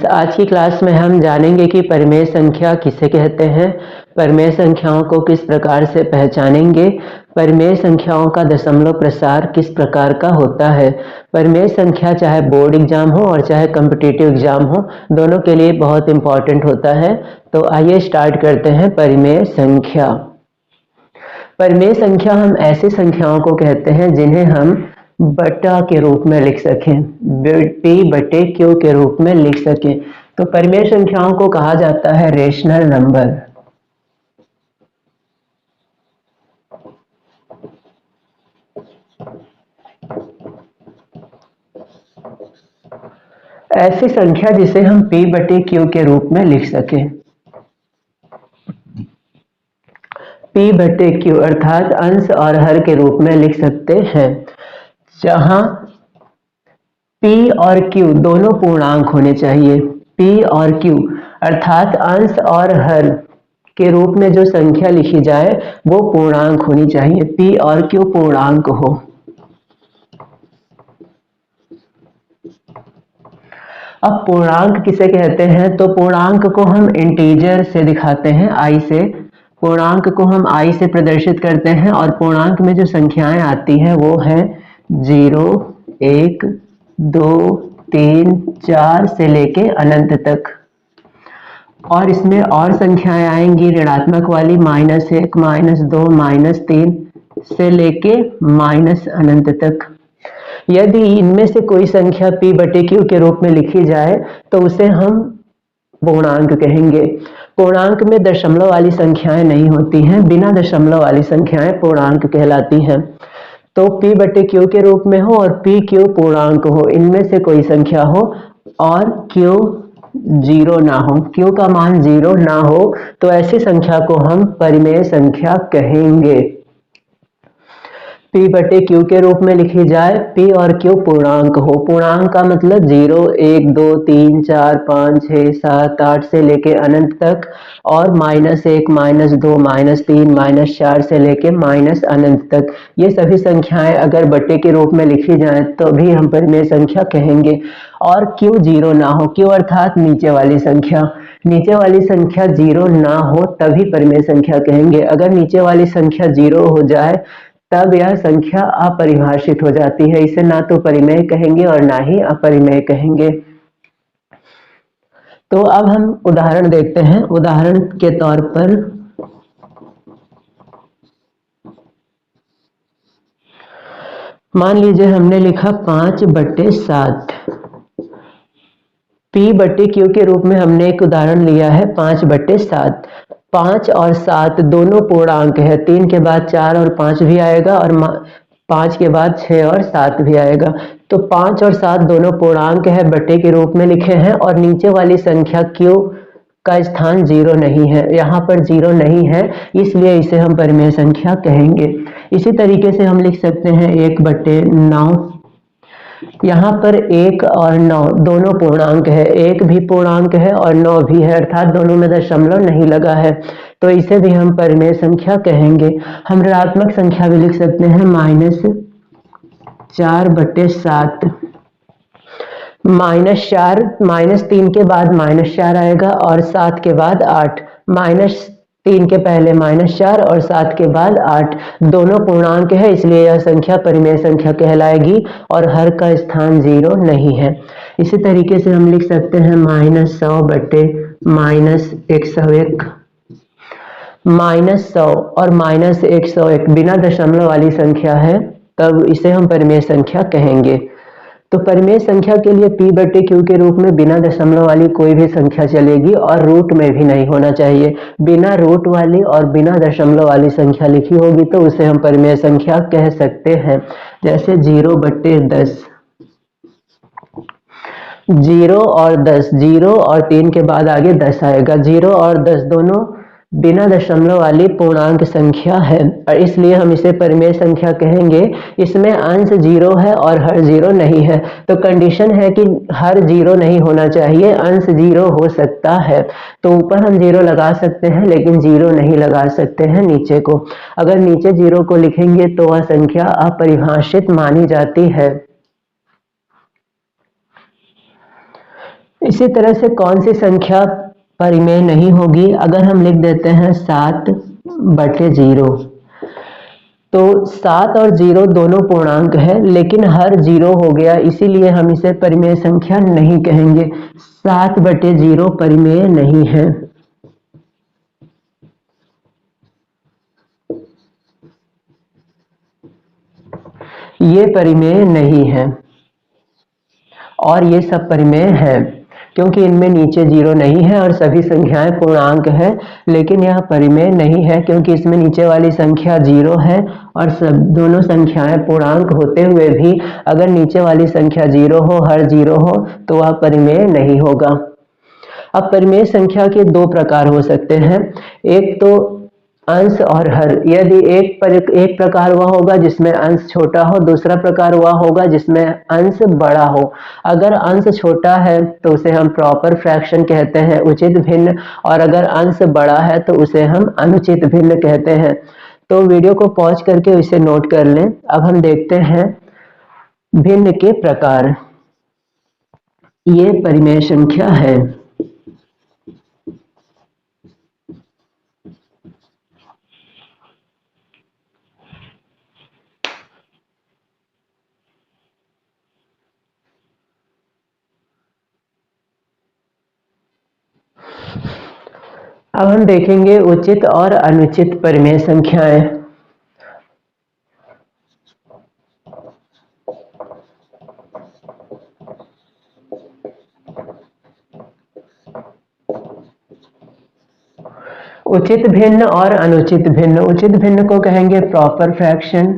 Students, आज की class में हम जानेंगे कि परिमेय संख्या किसे कहते हैं, परिमेय संख्याओं को किस प्रकार से पहचानेंगे, परिमेय संख्याओं का दशमलव प्रसार किस प्रकार का होता है। परिमेय संख्या चाहे बोर्ड एग्जाम हो और चाहे कॉम्पिटिटिव एग्जाम हो, दोनों के लिए बहुत इंपॉर्टेंट होता है। तो आइए स्टार्ट करते हैं। परिमेय संख्या, परिमेय संख्या हम ऐसी संख्याओं को कहते हैं जिन्हें हम बटा के रूप में लिख सकें, पी बटे क्यू के रूप में लिख सकें। तो परिमेय संख्याओं को कहा जाता है रेशनल नंबर। ऐसी संख्या जिसे हम पी बटे क्यू के रूप में लिख सकें। पी बटे क्यू अर्थात अंश और हर के रूप में लिख सकते हैं, जहां P और Q दोनों पूर्णांक होने चाहिए। P और Q अर्थात अंश और हर के रूप में जो संख्या लिखी जाए वो पूर्णांक होनी चाहिए। P और Q पूर्णांक हो। अब पूर्णांक किसे कहते हैं, तो पूर्णांक को हम इंटीजर से दिखाते हैं, I से। पूर्णांक को हम I से प्रदर्शित करते हैं और पूर्णांक में जो संख्याएं आती हैं वो है 0, 1, 2, 3, 4 से लेके अनंत तक। और इसमें और संख्याएं आएंगी ऋणात्मक वाली -1, -2, -3 से लेके अनंत तक। यदि इनमें से कोई संख्या P बटे Q के रूप में लिखी जाए तो उसे हम पूर्णांक कहेंगे। पूर्णांक में दशमलव वाली संख्याएं नहीं होती हैं, बिना दशमलव वाली संख्याएं पूर्णांक कहलाती हैं। तो P बटे Q के रूप में हो और P Q पूर्णांक हो, इनमें से कोई संख्या हो और Q 0 ना हो, Q का मान 0 ना हो, तो ऐसी संख्या को हम परिमेय संख्या कहेंगे। P बटे Q के रूप में लिखी जाए, P और Q पूर्णांक हो। पूर्णांक का मतलब 0, 1, 2, 3, 4, 5, 6, 7, 8 से लेके अनंत तक, और -1, -2, -3, -4 से लेके अनंत तक। ये सभी संख्याएं अगर बटे के रूप में लिखी जाएं तो भी हम परिमेय संख्या कहेंगे। और Q 0 ना हो, Q अर्थात नीचे वाली संख्या, नीचे वाली संख्या 0 ना हो तभी परिमेय संख्या कहेंगे। अगर नीचे वाली संख्या 0 हो जाए तब यह संख्या अपरिभाषित हो जाती है, इसे ना तो परिमेय कहेंगे और ना ही अपरिमेय कहेंगे। तो अब हम उदाहरण देखते हैं। उदाहरण के तौर पर मान लीजिए हमने लिखा 5 बटे 7। P बटे Q के रूप में हमने एक उदाहरण लिया है 5 बटे 7। 5 और 7 दोनों पूर्णांक है, 3 के बाद 4 और 5 भी आएगा और 5 के बाद 6 और 7 भी आएगा। तो 5 और 7 दोनों पूर्णांक है, बटे के रूप में लिखे हैं, और नीचे वाली संख्या Q का स्थान 0 नहीं है, यहाँ पर 0 नहीं है, इसलिए इसे हम परिमेय संख्या कहेंगे। इसी तरीके से हम लिख सकते हैं 1 बटे 9। यहाँ पर 1 और 9 दोनों पूर्णांक है, 1 भी पूर्णांक है और 9 भी है, अर्थात दोनों में दशमलव नहीं लगा है, तो इसे भी हम परिमेय संख्या कहेंगे। हम ऋणात्मक संख्या भी लिख सकते हैं, -4 बटे 7। -3 के बाद -4 आएगा और 7 के बाद 8। -3 के पहले -4 और 7 के बाद 8, दोनों पूर्णांक है, इसलिए यह संख्या परिमेय संख्या कहलाएगी और हर का स्थान 0 नहीं है। इसी तरीके से हम लिख सकते हैं -100 बटे -101। -100 और -101 बिना दशमलव वाली संख्या है, तब इसे हम परिमेय संख्या कहेंगे। तो परिमेय संख्या के लिए P बटे Q के रूप में बिना दशमलव वाली कोई भी संख्या चलेगी और रूट में भी नहीं होना चाहिए। बिना रूट वाली और बिना दशमलव वाली संख्या लिखी होगी तो उसे हम परिमेय संख्या कह सकते हैं। जैसे 0 बटे 10, 0 और 10, 0 और 3 के बाद आगे 10 आएगा। 0 और 10 दोनों बिना दशमलव वाली पूर्णांक संख्या है और इसलिए हम इसे परिमेय संख्या कहेंगे। इसमें अंश 0 है और हर 0 नहीं है, तो कंडीशन है कि हर 0 नहीं होना चाहिए, अंश 0 हो सकता है। तो ऊपर हम 0 लगा सकते हैं लेकिन 0 नहीं लगा सकते हैं नीचे को। अगर नीचे 0 को लिखेंगे तो वह संख्या अपरिभाषित मानी जाती है। इसी तरह से कौन सी संख्या परिमेय नहीं होगी? अगर हम लिख देते हैं 7/0, तो 7 और 0 दोनों पूर्णांक है, लेकिन हर 0 हो गया, इसीलिए हम इसे परिमेय संख्या नहीं कहेंगे। 7/0 परिमेय नहीं है। ये परिमेय नहीं है और ये सब परिमेय है, क्योंकि इनमें नीचे 0 नहीं है और सभी संख्याएं पूर्णांक है। लेकिन यह परिमेय नहीं है क्योंकि इसमें नीचे वाली संख्या 0 है और सब दोनों संख्याएं पूर्णांक होते हुए भी अगर नीचे वाली संख्या 0 हो, हर 0 हो, तो वह परिमेय नहीं होगा। अब परिमेय संख्या के दो प्रकार हो सकते हैं। एक तो अंश और हर। यदि एक प्रकार वह होगा जिसमें अंश छोटा हो, दूसरा प्रकार वह होगा जिसमें अंश बड़ा हो। अगर अंश छोटा है तो उसे हम प्रॉपर फ्रैक्शन कहते हैं, उचित भिन्न, और अगर अंश बड़ा है तो उसे हम अनुचित भिन्न कहते हैं। तो वीडियो को पॉज करके इसे नोट कर लें। अब हम देखते हैं भिन्न के प्रकार। ये परिमेय संख्या है। अब हम देखेंगे उचित और अनुचित परिमेय संख्याएं। उचित भिन्न और अनुचित भिन्न। उचित भिन्न को कहेंगे प्रॉपर फ्रैक्शन,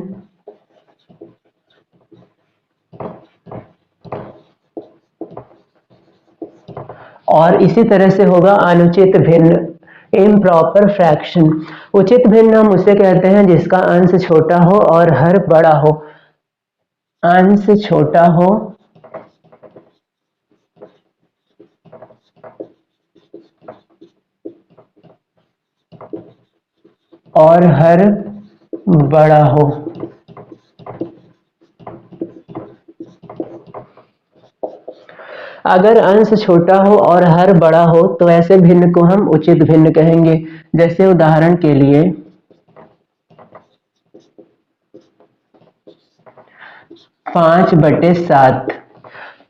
और इसी तरह से होगा अनुचित भिन्न, इम्प्रॉपर फ्रैक्शन। उचित भिन्न हम उसे कहते हैं जिसका अंश छोटा हो और हर बड़ा हो। अंश छोटा हो और हर बड़ा हो। अगर अंश छोटा हो और हर बड़ा हो तो ऐसे भिन्न को हम उचित भिन्न कहेंगे। जैसे उदाहरण के लिए 5/7।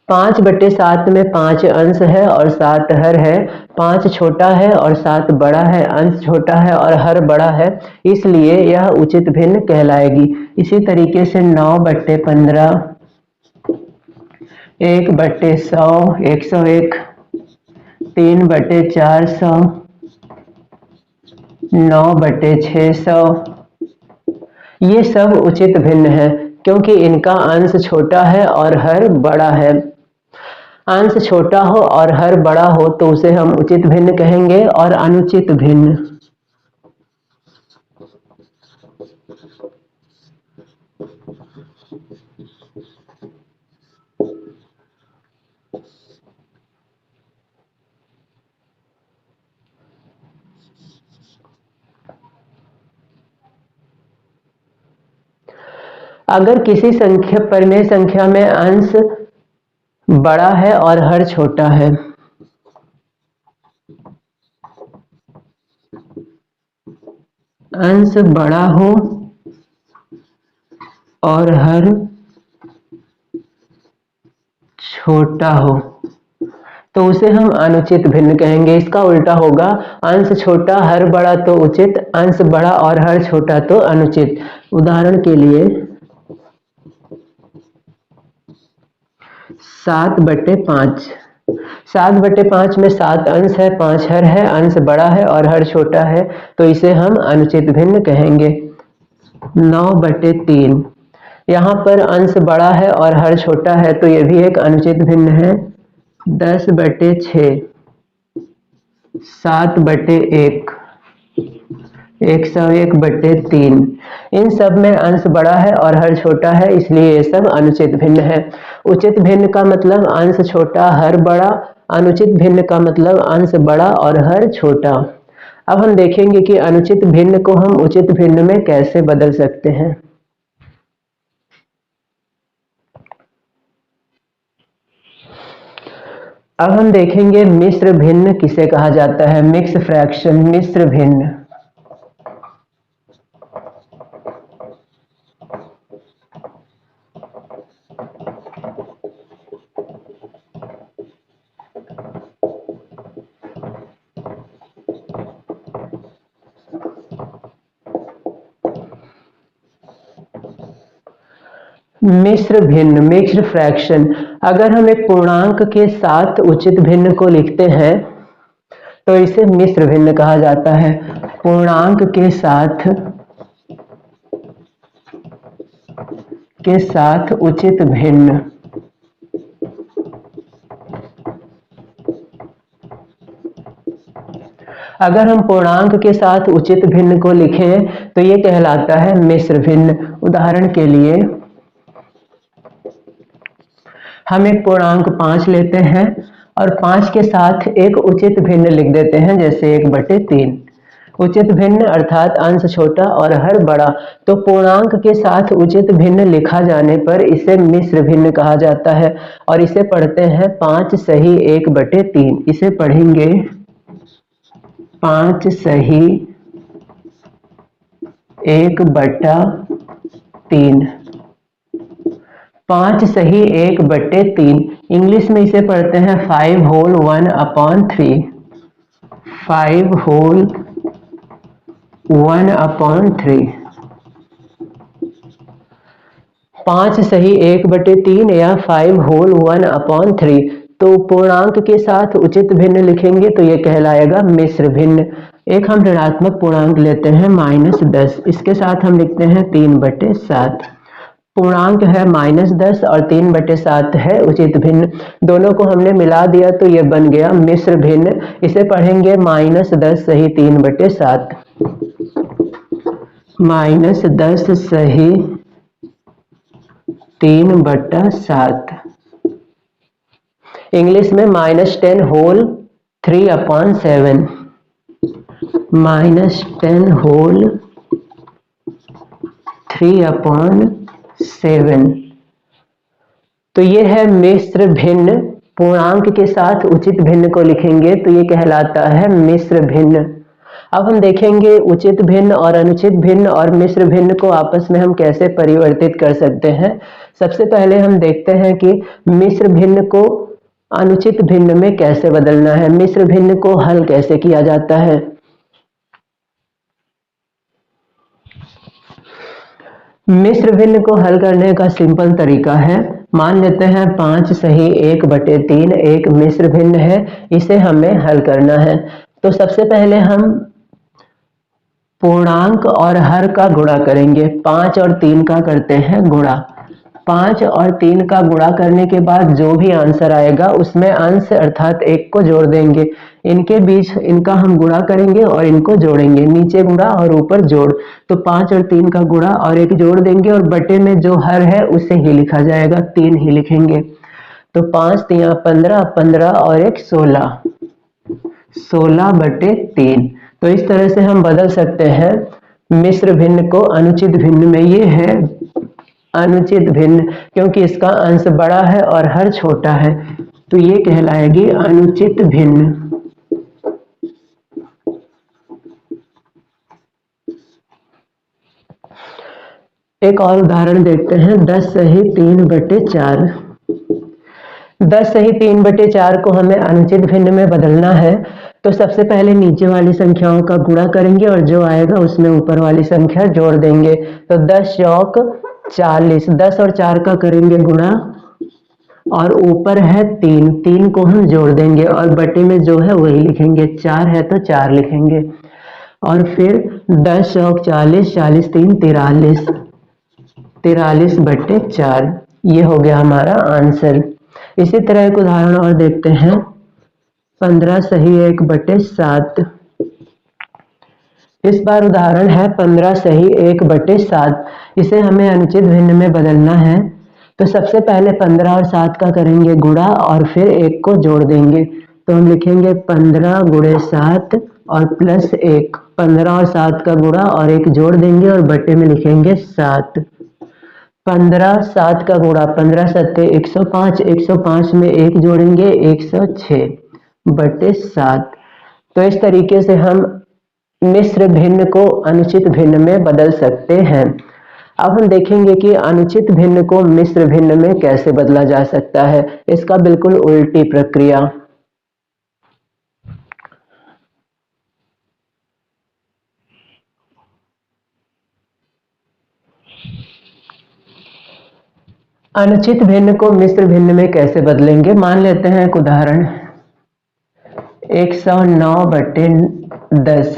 5/7 में 5 अंश है और 7 हर है। 5 छोटा है और 7 बड़ा है, अंश छोटा है और हर बड़ा है, इसलिए यह उचित भिन्न कहलाएगी। इसी तरीके से 9/15, 1/100, 101, 3/400, 9/600, ये सब उचित भिन्न है क्योंकि इनका अंश छोटा है और हर बड़ा है। अंश छोटा हो और हर बड़ा हो तो उसे हम उचित भिन्न कहेंगे। और अनुचित भिन्न, अगर किसी संख्या परिमेय संख्या में अंश बड़ा है और हर छोटा है, अंश बड़ा हो और हर छोटा हो, तो उसे हम अनुचित भिन्न कहेंगे। इसका उल्टा होगा, अंश छोटा हर बड़ा तो उचित, अंश बड़ा और हर छोटा तो अनुचित। उदाहरण के लिए 7/5। 7/5 में 7 अंश है, 5 हर है, अंश बड़ा है और हर छोटा है, तो इसे हम अनुचित भिन्न कहेंगे। 9/3, यहाँ पर अंश बड़ा है और हर छोटा है, तो यह भी एक अनुचित भिन्न है। 10/6, 7/1, 101/3, इन सब में अंश बड़ा है और हर छोटा है, इसलिए ये सब अनुचित भिन्न है। उचित भिन्न का मतलब अंश छोटा हर बड़ा, अनुचित भिन्न का मतलब अंश बड़ा और हर छोटा। अब हम देखेंगे कि अनुचित भिन्न को हम उचित भिन्न में कैसे बदल सकते हैं। अब हम देखेंगे मिश्र भिन्न किसे कहा जाता है, मिक्स फ्रैक्शन, मिश्र भिन्न। मिश्र भिन्न, मिक्स्ड फ्रैक्शन। अगर हम एक पूर्णांक के साथ उचित भिन्न को लिखते हैं तो इसे मिश्र भिन्न कहा जाता है। पूर्णांक के साथ उचित भिन्न। अगर हम पूर्णांक के साथ उचित भिन्न को लिखें तो ये कहलाता है मिश्र भिन्न। उदाहरण के लिए हम एक पूर्णांक 5 लेते हैं और 5 के साथ एक उचित भिन्न लिख देते हैं, जैसे 1/3। उचित भिन्न अर्थात अंश छोटा और हर बड़ा। तो पूर्णांक के साथ उचित भिन्न लिखा जाने पर इसे मिश्र भिन्न कहा जाता है। और इसे पढ़ते हैं 5 सही 1/3। इसे पढ़ेंगे 5 सही 1/3। 5 सही 1/3। इंग्लिश में इसे पढ़ते हैं 5 होल 1/3। 5 होल 1/3। 5 सही 1/3 या 5 होल 1/3। तो पूर्णांक के साथ उचित भिन्न लिखेंगे तो यह कहलाएगा मिश्र भिन्न। एक हम ऋणात्मक पूर्णांक लेते हैं -10। इसके साथ हम लिखते हैं 3/7। पूर्णांक है -10 और 3/7 है उचित भिन्न। दोनों को हमने मिला दिया तो यह बन गया मिश्र भिन्न। इसे पढ़ेंगे -10 सही 3/7। -10 सही 3/7। इंग्लिश में -10 होल 3/7। -10 होल 3/7। तो ये है मिश्र भिन्न। पूर्णांक के साथ उचित भिन्न को लिखेंगे तो ये कहलाता है मिश्र भिन्न। अब हम देखेंगे उचित भिन्न और अनुचित भिन्न और मिश्र भिन्न को आपस में हम कैसे परिवर्तित कर सकते हैं। सबसे पहले हम देखते हैं कि मिश्र भिन्न को अनुचित भिन्न में कैसे बदलना है, मिश्र भिन्न को हल कैसे किया जाता है। मिश्र भिन्न को हल करने का सिंपल तरीका है, मान लेते हैं 5 सही 1/3 एक मिश्र भिन्न है, इसे हमें हल करना है। तो सबसे पहले हम पूर्णांक और हर का गुणा करेंगे। 5 और 3 का करते हैं गुणा। 5 और 3 का गुणा करने के बाद जो भी आंसर आएगा उसमें अंश अर्थात 1 को जोड़ देंगे। इनके बीच इनका हम गुणा करेंगे और इनको जोड़ेंगे, नीचे गुणा और ऊपर जोड़। तो 5 और 3 का गुणा और 1 जोड़ देंगे और बटे में जो हर है उसे ही लिखा जाएगा, 3 ही लिखेंगे। तो 5 3 15, 15 और 1 16, 16/3। तो इस तरह से हम बदल सकते हैं मिश्र भिन्न को अनुचित भिन्न में। ये है अनुचित भिन्न क्योंकि इसका अंश बड़ा है और हर छोटा है, तो ये कहलाएगी अनुचित भिन्न। एक और उदाहरण देखते हैं 10 सही 3/4। 10 सही 3/4 को हमें अनुचित भिन्न में बदलना है। तो सबसे पहले नीचे वाली संख्याओं का गुणा करेंगे और जो आएगा उसमें ऊपर वाली संख्या जोड़ देंगे। तो 10 चौक 40, 10 और 4 का करेंगे गुणा और ऊपर है 3, 3 को हम जोड़ देंगे और बटे में जो है वही लिखेंगे, 4 है तो 4 लिखेंगे। और फिर 10 चौक 40, 40 3 43, 43/4। ये हो गया हमारा आंसर। इसी तरह एक उदाहरण और देखते हैं 15 सही 1/7। इस बार उदाहरण है 15 सही 1/7। इसे हमें अनुचित भिन्न में बदलना है। तो सबसे पहले 15 और 7 का करेंगे गुणा और फिर 1 को जोड़ देंगे। तो हम लिखेंगे 15 × 7 और प्लस 1। 15 और 7 का गुणा और 1 जोड़ देंगे और बटे में लिखेंगे 7। 15 7 का गुणा 15 सत्ते 105, 105 में 1 जोड़ेंगे 106/7। तो इस तरीके से हम मिश्र भिन्न को अनुचित भिन्न में बदल सकते हैं। अब हम देखेंगे कि अनुचित भिन्न को मिश्र भिन्न में कैसे बदला जा सकता है, इसका बिल्कुल उल्टी प्रक्रिया। अनुचित भिन्न को मिश्र भिन्न में कैसे बदलेंगे, मान लेते हैं एक उदाहरण 109/10।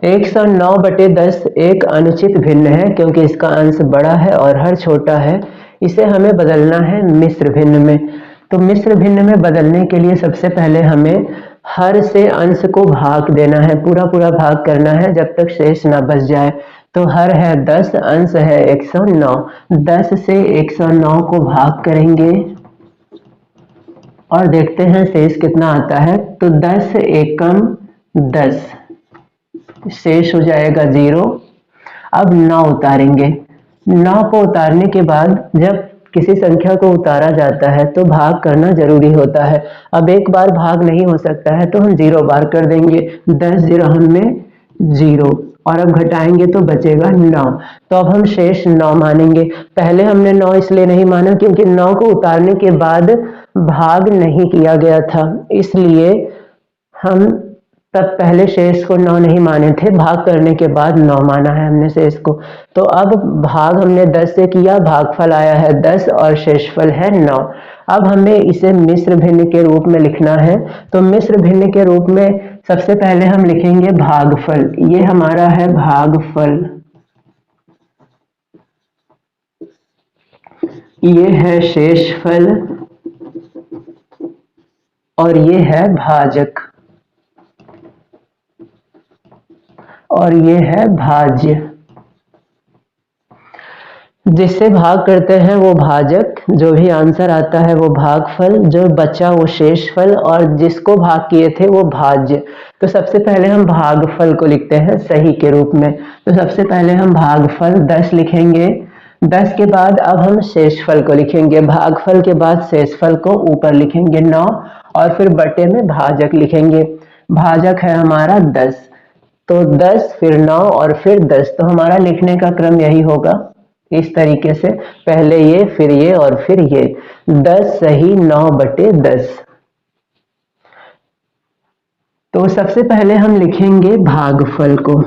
109/10 एक अनुचित भिन्न है क्योंकि इसका अंश बड़ा है और हर छोटा है। इसे हमें बदलना है मिश्र भिन्न में। तो मिश्र भिन्न में बदलने के लिए सबसे पहले हमें हर से अंश को भाग देना है, पूरा पूरा भाग करना है जब तक शेष ना बच जाए। तो हर है 10, अंश है 109। 10 से 109 को भाग करेंगे और देखते हैं शेष कितना आता है। तो 10 एकम 10, शेष हो जाएगा 0। अब 9 उतारेंगे। 9 को उतारने के बाद जब किसी संख्या को उतारा जाता है तो भाग करना जरूरी होता है। अब एक बार भाग नहीं हो सकता है तो हम 0 बार कर देंगे। 10 0 में 0 और अब घटाएंगे तो बचेगा 9। तो अब हम शेष 9 मानेंगे। पहले हमने 9 इसलिए नहीं माना क्योंकि 9 को उतारने के बाद भाग नहीं किया गया था, इसलिए हम तब पहले शेष को 9 नहीं माने थे, भाग करने के बाद 9 माना है हमने शेष को। तो अब भाग हमने 10 से किया, भागफल आया है 10 और शेषफल है 9। अब हमें इसे मिश्र भिन्न के रूप में लिखना है। तो मिश्र भिन्न के रूप में सबसे पहले हम लिखेंगे भागफल। ये हमारा है भागफल, ये है शेषफल और ये है भाजक और ये है भाज्य। जिससे भाग करते हैं वो भाजक, जो भी आंसर आता है वो भागफल, जो बचा वो शेषफल और जिसको भाग किए थे वो भाज्य। तो सबसे पहले हम भागफल को लिखते हैं सही के रूप में। तो सबसे पहले हम भागफल 10 लिखेंगे। 10 के बाद अब हम शेषफल को लिखेंगे। भागफल के बाद शेषफल को ऊपर लिखेंगे 9 और फिर बटे में भाजक लिखेंगे। भाजक है हमारा 10। तो 10 फिर 9 और फिर 10। तो हमारा लिखने का क्रम यही होगा, इस तरीके से, पहले ये फिर ये और फिर ये। 10 सही 9/10। तो सबसे पहले हम लिखेंगे भागफल को,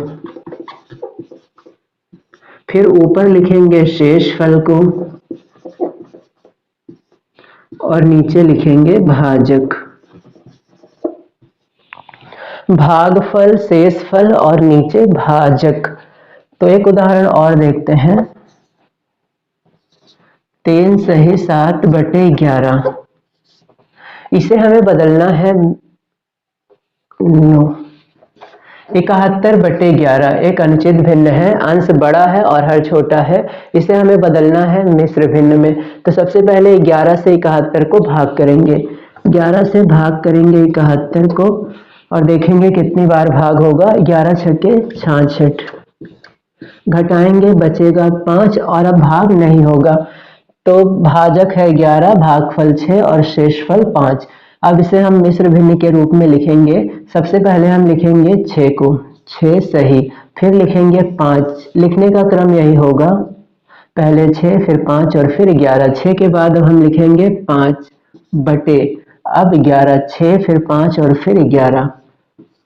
फिर ऊपर लिखेंगे शेषफल को और नीचे लिखेंगे भाजक। भागफल, शेषफल और नीचे भाजक। तो एक उदाहरण और देखते हैं 3 सही 7/11। इसे हमें बदलना है 71/11। एक अनुचित भिन्न है, अंश बड़ा है और हर छोटा है। इसे हमें बदलना है मिश्र भिन्न में। तो सबसे पहले 11 से 71 को भाग करेंगे। 11 से भाग करेंगे 71 को और देखेंगे कितनी बार भाग होगा। 11 छक्के 66, घटाएंगे बचेगा 5 और अब भाग नहीं होगा। तो भाजक है 11, भागफल 6 और शेषफल 5। अब इसे हम मिश्र भिन्न के रूप में लिखेंगे। सबसे पहले हम लिखेंगे 6 को, 6 सही, फिर लिखेंगे 5। लिखने का क्रम यही होगा, पहले 6 फिर 5 और फिर 11। 6 के बाद अब हम लिखेंगे 5 बटे, अब 11, 6 फिर 5 और फिर 11।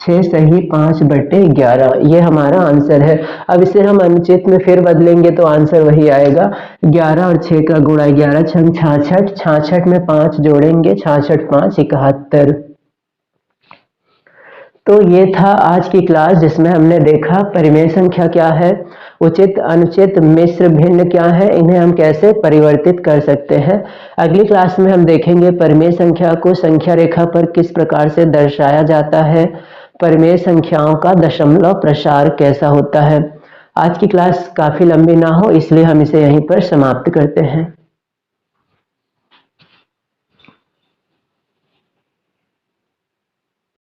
6 सही 5/11। ये हमारा आंसर है। अब इसे हम अनुचित में फिर बदलेंगे तो आंसर वही आएगा। 11 और 6 का गुणा 11 छंग 66, 66 में 5 जोड़ेंगे 66 5 71। तो ये था आज की क्लास जिसमें हमने देखा परिमेय संख्या क्या है, उचित अनुचित मिश्र भिन्न क्या है, इन्हें हम कैसे परिवर्तित कर सकते हैं। अगली क्लास में हम देखेंगे परिमेय संख्या को संख्या रेखा पर किस प्रकार से दर्शाया जाता है, परिमेय संख्याओं का दशमलव प्रसार कैसा होता है। आज की क्लास काफी लंबी ना हो इसलिए हम इसे यहीं पर समाप्त करते हैं।